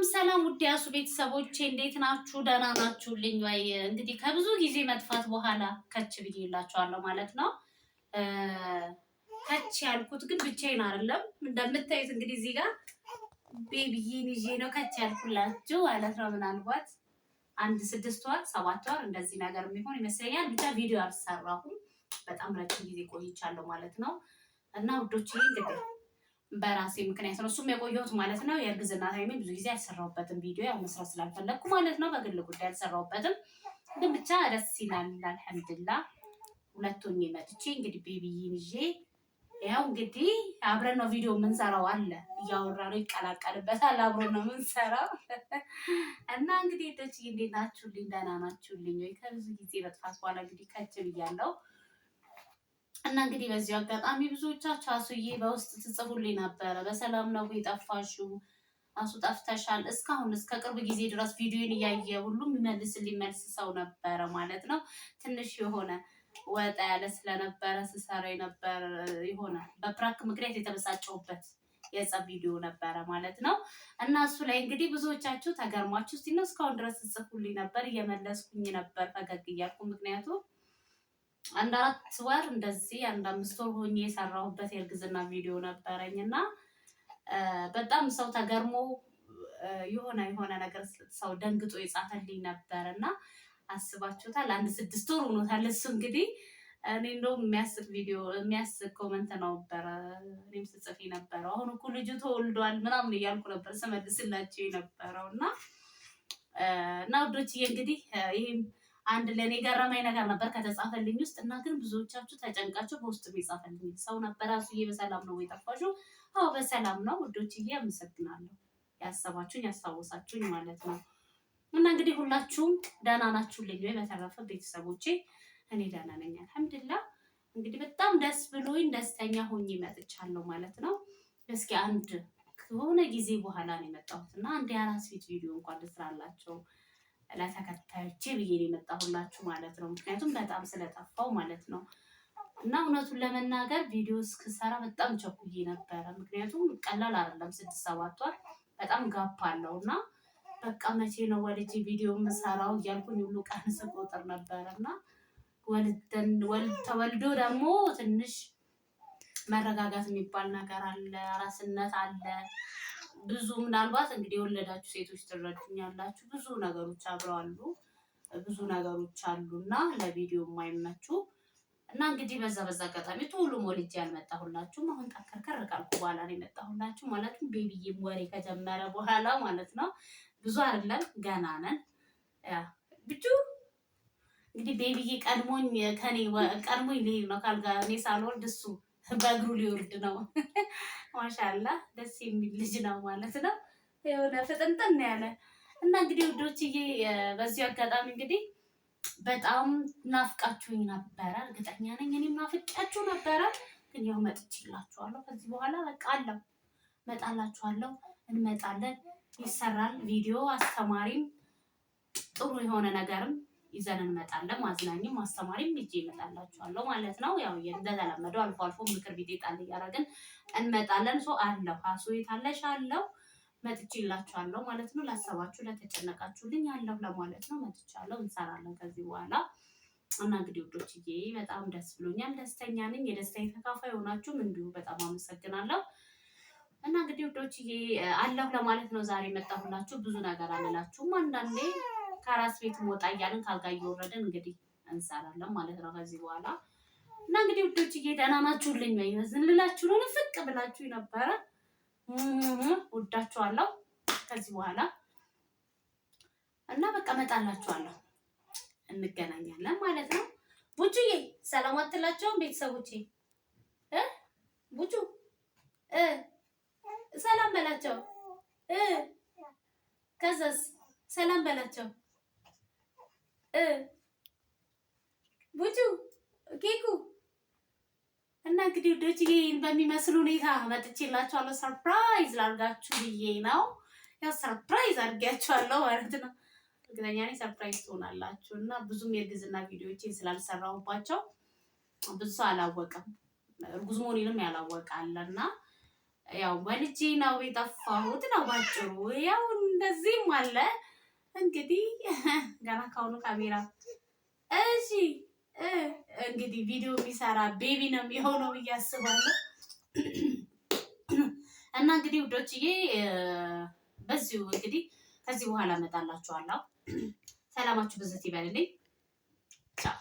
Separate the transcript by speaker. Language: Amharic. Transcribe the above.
Speaker 1: ሰላም ውድ ያሱ ቤተሰቦቼ እንዴት ናችሁ? ደህና ናችሁልኝ ወይ? እንግዲህ ከብዙ ጊዜ መጥፋት በኋላ ከች ብዬላችኋለሁ ማለት ነው። ከች ያልኩት ግን ብቻዬን አይደለም። እንደምታዩት እንግዲህ እዚህ ጋር ቤቢዬን ይዤ ነው ከች ያልኩላችሁ ማለት ነው። ምናልባት አንድ 6 ወር 7 ወር እንደዚህ ነገር የሚሆን ይመስለኛል። ብቻ ቪዲዮ አልሰራሁም። በጣም ረጅም ጊዜ ቆይቻለሁ ማለት ነው። እና ውዶቼ እንግዲህ በራሴ ምክንያት ነው እሱም የቆየሁት ማለት ነው። የእርግዝና ታይሜ ብዙ ጊዜ አልሰራሁበትም ቪዲዮ ያው መስራት ስላልፈለግኩ ማለት ነው። በግል ጉዳይ አልሰራሁበትም፣ ግን ብቻ ደስ ይላል። አልሐምዱሊላህ ሁለቱን መጥቼ እንግዲህ ቤቢዬን ይዤ ያው እንግዲህ አብረን ነው ቪዲዮ የምንሰራው አለ እያወራ ነው ይቀላቀልበታል። አብረን ነው የምንሰራው እና እንግዲህ ደስ እንዴት ናችሁልኝ? ደህና ናችሁልኝ ወይ? ከብዙ ጊዜ መጥፋት በኋላ እንግዲህ ከች ብያለሁ። እና እንግዲህ በዚህ አጋጣሚ ብዙዎቻችሁ አሱዬ በውስጥ ትጽፉልኝ ነበረ። በሰላም ነው የጠፋሽው? አሱ ጠፍተሻል። እስካሁን እስከ ቅርብ ጊዜ ድረስ ቪዲዮን እያየ ሁሉም የሚመልስልኝ መልስ ሰው ነበረ ማለት ነው። ትንሽ የሆነ ወጣ ያለ ስለነበረ ስሰራ የነበረ የሆነ በፕራንክ ምክንያት የተበሳጨሁበት የጸብ ቪዲዮ ነበረ ማለት ነው። እና እሱ ላይ እንግዲህ ብዙዎቻችሁ ተገርማችሁ እስቲ ነው እስካሁን ድረስ ትጽፉልኝ ነበር። እየመለስኩኝ ነበር ፈገግ እያልኩ ምክንያቱም አንድ 4 ወር እንደዚህ አንድ 5 ወር ሆኜ የሰራሁበት የእርግዝና ቪዲዮ ነበረኝ እና በጣም ሰው ተገርሞ የሆነ ነገር ሰው ደንግጦ የጻፈልኝ ነበር እና አስባችሁታል። አንድ 6 ወር ሆኖታል። እሱ እንግዲህ እኔ እንደውም የሚያስቅ ቪዲዮ የሚያስቅ ኮመንት ነበር እኔም ስጽፍ የነበረው አሁን እኮ ልጁ ተወልዷል ምናምን እያልኩ ነበር ስመልስላቸው የነበረው እና ውዶችዬ እንግዲህ ይሄም አንድ ለኔ ገረመኝ ነገር ነበር ከተጻፈልኝ ውስጥ እና ግን ብዙዎቻችሁ ተጨንቃችሁ በውስጥ የሚጻፈልኝ ሰው ነበር። አሱዬ በሰላም ነው የጠፋሽው? አዎ በሰላም ነው ውዶችዬ፣ አመሰግናለሁ ያሰባችሁኝ ያስታወሳችሁኝ ማለት ነው። እና እንግዲህ ሁላችሁም ደህና ናችሁልኝ ወይ? በተረፈ ቤተሰቦቼ እኔ ደህና ነኝ አልሐምዱሊላህ። እንግዲህ በጣም ደስ ብሎኝ ደስተኛ ሆኜ መጥቻለሁ ማለት ነው። እስኪ አንድ ከሆነ ጊዜ በኋላ ነው የመጣሁት እና አንድ የአራስ ቤት ቪዲዮ እንኳን ልስራላቸው ለተከታዮቼ ብዬ ነው የመጣሁላችሁ ማለት ነው። ምክንያቱም በጣም ስለጠፋው ማለት ነው። እና እውነቱን ለመናገር ቪዲዮ እስክሰራ በጣም ቸኩዬ ነበረ። ምክንያቱም ቀላል አይደለም 6-7 ወር በጣም ጋፕ አለው እና በቃ መቼ ነው ወልጄ ቪዲዮ የምሰራው እያልኩኝ ሁሉ ቀን ስቆጥር ነበረ እና ተወልዶ ደግሞ ትንሽ መረጋጋት የሚባል ነገር አለ፣ አራስነት አለ። ብዙ ምናልባት እንግዲህ የወለዳችሁ ሴቶች ትረዱኛላችሁ። ብዙ ነገሮች አብረው አሉ፣ ብዙ ነገሮች አሉና ለቪዲዮ የማይመቹ እና እንግዲህ በዛ አጋጣሚ ቶሎ ሞልጄ ያልመጣሁላችሁም አሁን ጠከርከር ካልኩ በኋላ ነው የመጣሁላችሁ ማለት ነው። ቤቢዬም ወሬ ከጀመረ በኋላ ማለት ነው። ብዙ አይደለም ገና ነን። ብቻ እንግዲህ ቤቢዬ ቀድሞኝ ሊሄድ ነው ካልጋ እኔ ሳልወልድ እሱ በእግሩ ሊወርድ ነው። ማሻአላህ ደስ የሚል ልጅ ነው ማለት ነው። የሆነ ፍጥንጥን ያለ እና እንግዲህ ውዶችዬ በዚህ አጋጣሚ እንግዲህ በጣም ናፍቃችሁኝ ነበረ። እርግጠኛ ነኝ እኔም ናፍቄያችሁ ነበረ። ግን ያው መጥቼላችኋለሁ። ከዚህ በኋላ በቃ አለው መጣላችኋለሁ። እንመጣለን፣ ይሰራል ቪዲዮ አስተማሪም ጥሩ የሆነ ነገርም ይዘን እንመጣለን። ማዝናኝም ማስተማሪም ይዤ እመጣላችኋለሁ ማለት ነው። ያው እንደተለመደው አልፎ አልፎ ምክር ቢጤ ጣል እያደረግን እንመጣለን። ሰው አለው ሀሱ የታለሽ አለው መጥቼላችኋለሁ ማለት ነው። ላሰባችሁ ለተጨነቃችሁልኝ አለው ለማለት ነው። መጥቻለሁ፣ እንሰራለን ከዚህ በኋላ እና እንግዲህ ውዶችዬ በጣም ደስ ብሎኛል። ደስተኛ ነኝ። የደስታዬ ተካፋይ ሆናችሁም እንዲሁ በጣም አመሰግናለሁ። እና እንግዲህ ውዶችዬ አለው ለማለት ነው ዛሬ መጣሁላችሁ። ብዙ ነገር አልላችሁም። አንዳንዴ ከአራስ ቤት ወጣ እያልን ካልጋ እየወረድን እንግዲህ እንሰራለን ማለት ነው ከዚህ በኋላ እና እንግዲህ ውዶችዬ ደህና ናችሁልኝ ወይ? ዝንላችሁ ነው ፍቅ ብላችሁ ነበረ። ወዳችኋለሁ ከዚህ በኋላ እና በቃ መጣላችኋለሁ፣ እንገናኛለን ማለት ነው። ቡጁዬ ሰላም አትላቸውም ቤተሰቦቼ? ቡጁ ሰላም በላቸው። ከዛስ ሰላም በላቸው። ቡጁ ኬኩ እና እንግዲህ ውዶችዬ በሚመስል ሁኔታ መጥቼላችኋለሁ። ሰርፕራይዝ ላድርጋችሁ ብዬ ነው። ያው ሰርፕራይዝ አድርጌያችኋለሁ ማለት ነው። እርግጠኛ ነኝ ሰርፕራይዝ ትሆናላችሁ እና ብዙም የእርግዝና ቪዲዮዎችን ስላልሰራሁባቸው ብዙ ሰው አላወቀም። እርጉዝ መሆኔንም ያላወቃለና ያው ወልጄ ነው የጠፋሁት ነው ባጭሩ። ያው እንደዚህም አለ እንግዲህ ገና ካሁኑ ካሜራ እሺ እንግዲህ ቪዲዮ ቢሰራ ቤቢ ነው የሚሆነው ብዬ አስባለሁ። እና እንግዲህ ውዶችዬ በዚሁ እንግዲህ ከዚህ በኋላ እመጣላችኋለሁ። ሰላማችሁ ብዝት ይበልልኝ። ቻው